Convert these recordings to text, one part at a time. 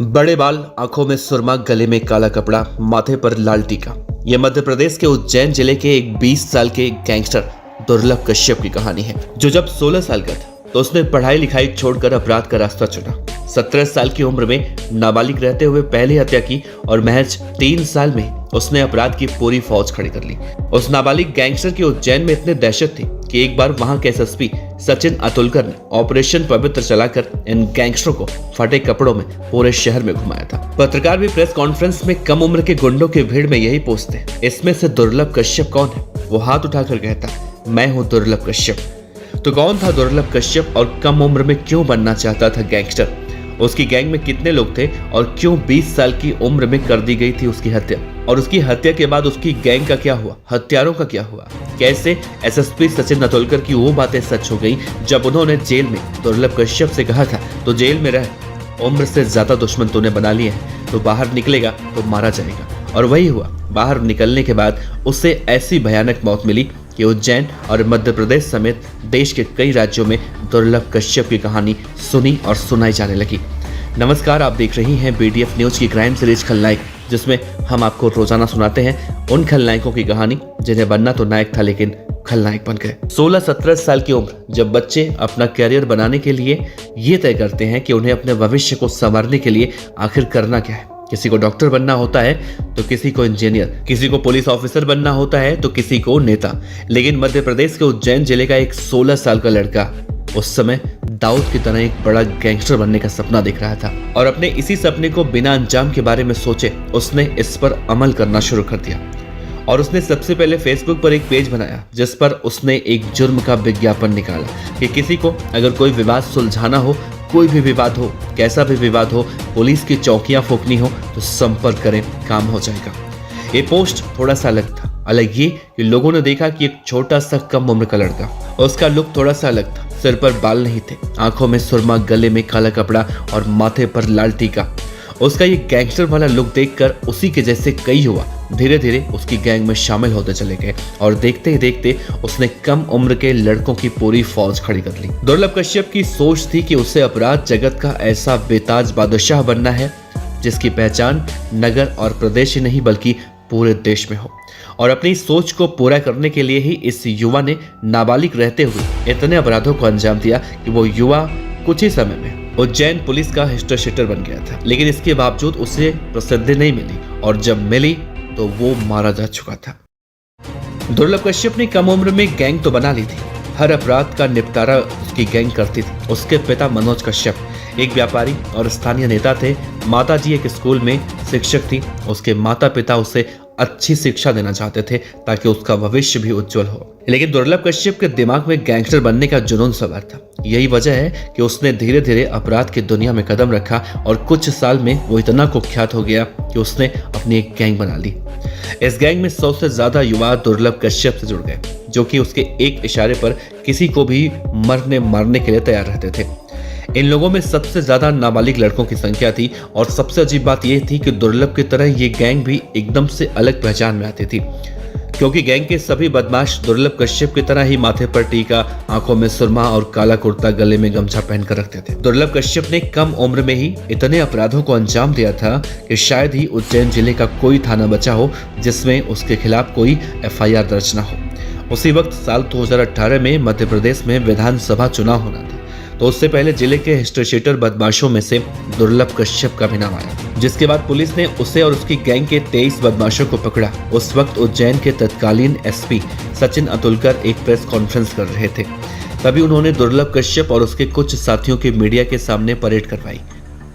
बड़े बाल, आंखों में सुरमा, गले में काला कपड़ा, माथे पर लाल टीका। यह मध्य प्रदेश के उज्जैन जिले के एक 20 साल के गैंगस्टर दुर्लभ कश्यप की कहानी है, जो जब 16 साल का था तो उसने पढ़ाई लिखाई छोड़कर अपराध का रास्ता चुना। 17 साल की उम्र में नाबालिग रहते हुए पहली हत्या की और महज 3 साल में उसने अपराध की पूरी फौज खड़ी कर ली। उस नाबालिग गैंगस्टर की उज्जैन में इतनी दहशत थी कि एक बार वहां के एसएसपी सचिन अतुलकर ने ऑपरेशन पवित्र चलाकर इन गैंगस्टरों को फटे कपड़ों में पूरे शहर में घुमाया था। पत्रकार भी प्रेस कॉन्फ्रेंस में कम उम्र के गुंडों की भीड़ में यही पूछते, इसमें से दुर्लभ कश्यप कौन है? वो हाथ उठाकर कहता, मैं हूँ दुर्लभ कश्यप। तो कौन था दुर्लभ कश्यप और कम उम्र में क्यों बनना चाहता था गैंगस्टर? उसकी गैंग में कितने लोग थे और क्यों 20 साल की उम्र में कर दी गई थी उसकी हत्या? और उसकी हत्या के बाद उसकी गैंग का क्या हुआ? हत्यारों का क्या हुआ? कैसे एसएसपी सचिन अतुलकर की वो बातें सच हो गई जब उन्होंने जेल में दुर्लभ कश्यप से कहा था, तो जेल में रह, उम्र से ज्यादा दुश्मन तूने बना लिए हैं, तो बाहर निकलेगा तो मारा जाएगा। और वही हुआ। बाहर निकलने के बाद उसे ऐसी भयानक मौत मिली कि उज्जैन और मध्य प्रदेश समेत देश के कई राज्यों में दुर्लभ कश्यप की कहानी सुनी और सुनाई जाने लगी। नमस्कार, आप देख रही हैं बीडीएफ न्यूज की क्राइम सीरीज खलनायक, जिसमें हम आपको रोजाना सुनाते हैं उन खलनायकों की कहानी जिन्हें बनना तो नायक था लेकिन खलनायक बन गए। 16-17 साल की उम्र जब बच्चे अपना कैरियर बनाने के लिए ये तय करते हैं कि उन्हें अपने भविष्य को संवारने के लिए आखिर करना क्या है। किसी को डॉक्टर बनना होता है तो किसी को इंजीनियर, किसी को पुलिस ऑफिसर बनना होता है तो किसी को नेता। लेकिन मध्य प्रदेश के उज्जैन जिले का एक 16 साल का लड़का उस समय दाऊद की तरह एक बड़ा गैंगस्टर बनने का सपना देख रहा था और अपने इसी सपने को बिना अंजाम के बारे में सोचे उसने इस पर अमल करना शुरू कर दिया। और उसने सबसे पहले फेसबुक पर एक पेज बनाया जिस पर उसने एक जुर्म का विज्ञापन निकाला कि किसी को अगर कोई विवाद सुलझाना हो, कोई भी विवाद हो, कैसा भी विवाद हो, पुलिस की चौकियां फूकनी हो तो संपर्क करें, काम हो जाएगा। ये पोस्ट थोड़ा सा अलग था। अलग ये कि लोगों ने देखा कि एक छोटा सा कम उम्र का लड़का, उसका लुक थोड़ा सा अलग था। सिर पर बाल नहीं थे, आंखों में सुरमा, गले में काला कपड़ा और माथे पर लाल टीका। उसका ये गैंगस्टर वाला लुक देखकर उसी के जैसे कई युवा धीरे धीरे उसकी गैंग में शामिल होते चले गए और देखते ही देखते उसने कम उम्र के लड़कों की पूरी फौज खड़ी कर ली। दुर्लभ कश्यप की सोच थी कि उसे अपराध जगत का ऐसा बेताज बादशाह बनना है जिसकी पहचान नगर और प्रदेश ही नहीं बल्कि पूरे देश में हो। और अपनी सोच को पूरा करने के लिए ही इस युवा ने नाबालिग रहते हुए इतने अपराधों को अंजाम दिया कि वो युवा कुछ ही समय में उज्जैन पुलिस का हिस्ट्रीशीटर बन गया था। लेकिन इसके बावजूद उसे प्रसिद्धि नहीं मिली और जब मिली तो वो मारा जा चुका था। दुर्लभ कश्यप ने कम उम्र में गैंग तो बना ली थी, हर अपराध का निपटारा उसकी गैंग करती थी। उसके पिता मनोज कश्यप एक व्यापारी और स्थानीय नेता थे। माताजी एक स्कूल में शिक्षक थी। उसके माता पिता उसे अच्छी शिक्षा देना चाहते थे ताकि उसका भविष्य भी उज्जवल हो। लेकिन दुर्लभ कश्यप के दिमाग में गैंगस्टर बनने का जुनून सवार था। यही वजह है कि उसने धीरे धीरे अपराध की दुनिया में कदम रखा और कुछ साल में वो इतना कुख्यात हो गया कि उसने अपनी एक गैंग बना ली। इस गैंग में 100 से ज्यादा युवा दुर्लभ कश्यप से जुड़ गए, जो कि उसके एक इशारे पर किसी को भी मरने मारने के लिए तैयार रहते थे। इन लोगों में सबसे ज्यादा नाबालिग लड़कों की संख्या थी और सबसे अजीब बात यह थी कि दुर्लभ की तरह ये गैंग भी एकदम से अलग पहचान में आती थी, क्योंकि गैंग के सभी बदमाश दुर्लभ कश्यप की तरह ही माथे पर टीका, आंखों में सुरमा और काला कुर्ता, गले में गमछा पहनकर रखते थे। दुर्लभ कश्यप ने कम उम्र में ही इतने अपराधों को अंजाम दिया था कि शायद ही उज्जैन जिले का कोई थाना बचा हो जिसमें उसके खिलाफ कोई एफआईआर दर्ज न हो। उसी वक्त साल 2018 में मध्य प्रदेश में विधानसभा चुनाव होना था, तो उससे पहले जिले के हिस्ट्रीशीटर बदमाशों में से दुर्लभ कश्यप का भी नाम आया, जिसके बाद पुलिस ने उसे और उसकी गैंग के 23 बदमाशों को पकड़ा। उस वक्त उज्जैन के तत्कालीन एसपी सचिन अतुलकर एक प्रेस कॉन्फ्रेंस कर रहे थे। तभी उन्होंने दुर्लभ कश्यप और उसके कुछ साथियों की मीडिया के सामने परेड करवाई।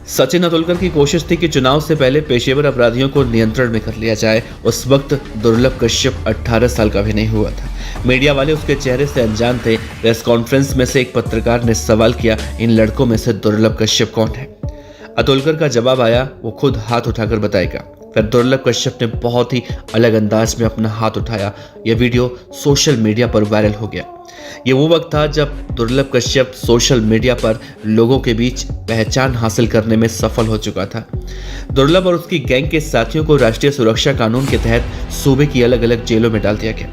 सचिन अतुलकर की कोशिश थी कि चुनाव से पहले पेशेवर अपराधियों को नियंत्रण में कर लिया जाए। उस वक्त दुर्लभ कश्यप 18 साल का भी नहीं हुआ था। मीडिया वाले उसके चेहरे से अनजान थे। प्रेस कॉन्फ्रेंस में से एक पत्रकार ने सवाल किया, इन लड़कों में से दुर्लभ कश्यप कौन है? अतुलकर का जवाब आया, वो खुद हाथ उठाकर बताएगा। फिर दुर्लभ कश्यप ने बहुत ही अलग अंदाज में अपना हाथ उठाया। यह वीडियो सोशल मीडिया पर वायरल हो गया। ये वो वक्त था जब दुर्लभ कश्यप सोशल मीडिया पर लोगों के बीच पहचान हासिल करने में सफल हो चुका था। दुर्लभ और उसकी गैंग के साथियों को राष्ट्रीय सुरक्षा कानून के तहत सूबे की अलग अलग जेलों में डाल दिया गया।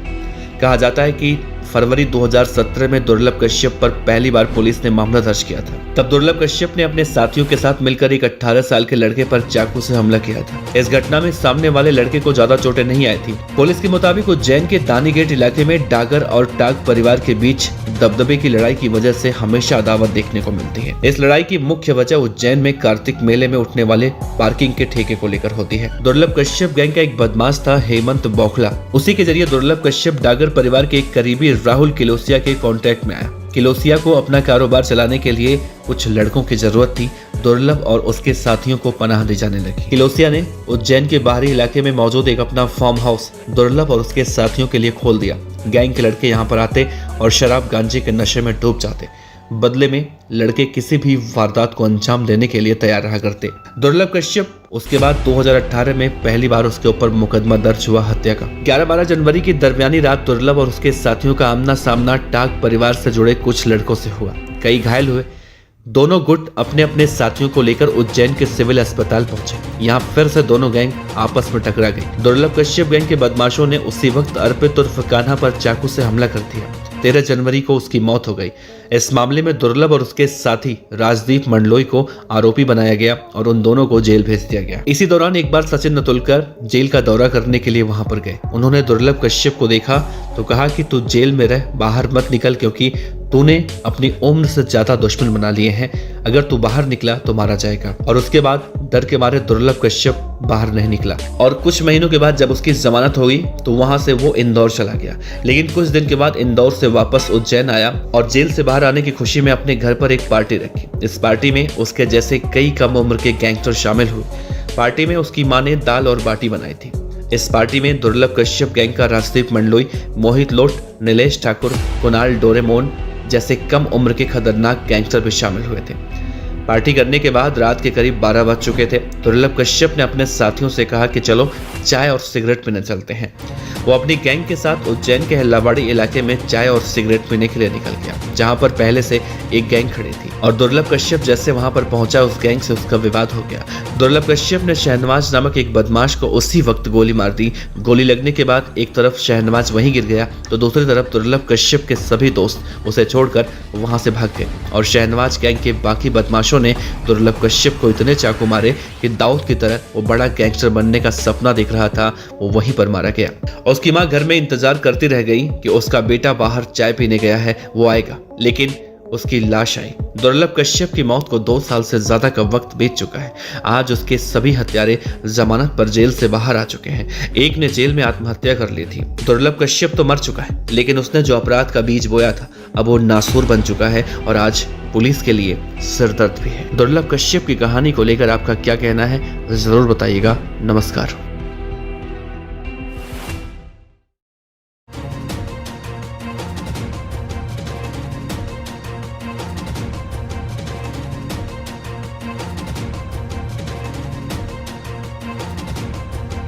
कहा जाता है कि फरवरी 2017 में दुर्लभ कश्यप पर पहली बार पुलिस ने मामला दर्ज किया था। तब दुर्लभ कश्यप ने अपने साथियों के साथ मिलकर एक 18 साल के लड़के पर चाकू से हमला किया था। इस घटना में सामने वाले लड़के को ज्यादा चोटें नहीं आई थी। पुलिस के मुताबिक उज्जैन के दानी गेट इलाके में डागर और टाग परिवार के बीच दबदबे की लड़ाई की वजह से हमेशा अदावत देखने को मिलती है। इस लड़ाई की मुख्य वजह उज्जैन में कार्तिक मेले में उठने वाले पार्किंग के ठेके को लेकर होती है। दुर्लभ कश्यप गैंग का एक बदमाश था हेमंत बौखला। उसी के जरिए दुर्लभ कश्यप डागर परिवार के एक करीबी राहुल किलोसिया के कांटेक्ट में आया। किलोसिया को अपना कारोबार चलाने के लिए कुछ लड़कों की जरूरत थी। दुर्लभ और उसके साथियों को पनाह दी जाने लगी। किलोसिया ने उज्जैन के बाहरी इलाके में मौजूद एक अपना फार्म हाउस दुर्लभ और उसके साथियों के लिए खोल दिया। गैंग के लड़के यहाँ पर आते और शराब गांजे के नशे में डूब जाते। बदले में लड़के किसी भी वारदात को अंजाम देने के लिए तैयार रहा करते। दुर्लभ कश्यप उसके बाद 2018 में पहली बार उसके ऊपर मुकदमा दर्ज हुआ हत्या का। 11-12 जनवरी की दरमियानी रात दुर्लभ और उसके साथियों का आमना सामना टाग परिवार से जुड़े कुछ लड़कों से हुआ। कई घायल हुए। दोनों गुट अपने अपने साथियों को लेकर उज्जैन के सिविल अस्पताल पहुंचे। यहाँ फिर से दोनों गैंग आपस में टकरा गई। दुर्लभ कश्यप गैंग के बदमाशों ने उसी वक्त अर्पित उर्फ कान्हा पर चाकू से हमला कर दिया। 13 जनवरी को उसकी मौत हो गई। इस मामले में दुर्लभ और उसके साथी राजदीप मंडलोई को आरोपी बनाया गया और उन दोनों को जेल भेज दिया गया। इसी दौरान एक बार सचिन नतुलकर जेल का दौरा करने के लिए वहां पर गए। उन्होंने दुर्लभ कश्यप को देखा तो कहा कि तू जेल में रह, बाहर मत निकल, क्योंकि तूने अपनी उम्र से ज्यादा दुश्मन बना लिए हैं। अगर तू बाहर निकला तो मारा जाएगा। और उसके बाद डर के मारे दुर्लभ कश्यप बाहर नहीं निकला। और कुछ महीनों के बाद जब उसकी जमानत हो गई तो वहां से वो इंदौर चला गया। लेकिन कुछ दिन के बाद इंदौर से वापस उज्जैन आया और जेल से बाहर आने की खुशी में अपने घर पर एक पार्टी रखी। इस पार्टी में उसके जैसे कई कम उम्र के गैंगस्टर शामिल हुए। पार्टी में उसकी मां ने दाल और बाटी बनाई थी। इस पार्टी में दुर्लभ कश्यप गैंग का राजदीप मंडलोई, मोहित लोट, नीलेश ठाकुर, कुणाल डोरेमोन जैसे कम उम्र के खतरनाक गैंगस्टर भी शामिल हुए थे। पार्टी करने के बाद रात के करीब 12 बज चुके थे। दुर्लभ कश्यप ने अपने साथियों से कहा कि चलो चाय और सिगरेट पीने चलते हैं। वो अपनी गैंग के साथ उज्जैन के हल्लावाड़ी इलाके में चाय और सिगरेट पीने के लिए निकल गया, जहां पर पहले से एक गैंग खड़ी थी। और दुर्लभ कश्यप जैसे वहां पर पहुंचा, उस गैंग से उसका विवाद हो गया। दुर्लभ कश्यप ने शहनवाज नामक एक बदमाश को उसी वक्त गोली मार दी। गोली लगने के बाद एक तरफ शहनवाज वहीं गिर गया तो दूसरी तरफ दुर्लभ कश्यप के सभी दोस्त उसे छोड़कर वहां से भाग गए। और शहनवाज गैंग के बाकी बदमाशों ने दुर्लभ कश्यप को इतने चाकू मारे कि दाऊद की तरह वो बड़ा गैंगस्टर बनने का सपना देख रहा था, वो वहीं पर मारा गया। उसकी मां घर में इंतजार करती रह गई कि उसका बेटा बाहर चाय पीने गया है, वो आएगा, लेकिन उसकी लाश आई। दुर्लभ कश्यप की मौत को 2 साल से ज्यादा का वक्त बीत चुका है। आज उसके सभी हत्यारे जमानत पर जेल से बाहर आ चुके हैं। एक ने जेल में आत्महत्या कर ली थी। दुर्लभ कश्यप तो मर चुका है, लेकिन उसने जो अपराध का बीज बोया था अब वो नासूर बन चुका है और आज पुलिस के लिए सिरदर्द भी है। दुर्लभ कश्यप की कहानी को लेकर आपका क्या कहना है, जरूर बताइएगा। नमस्कार।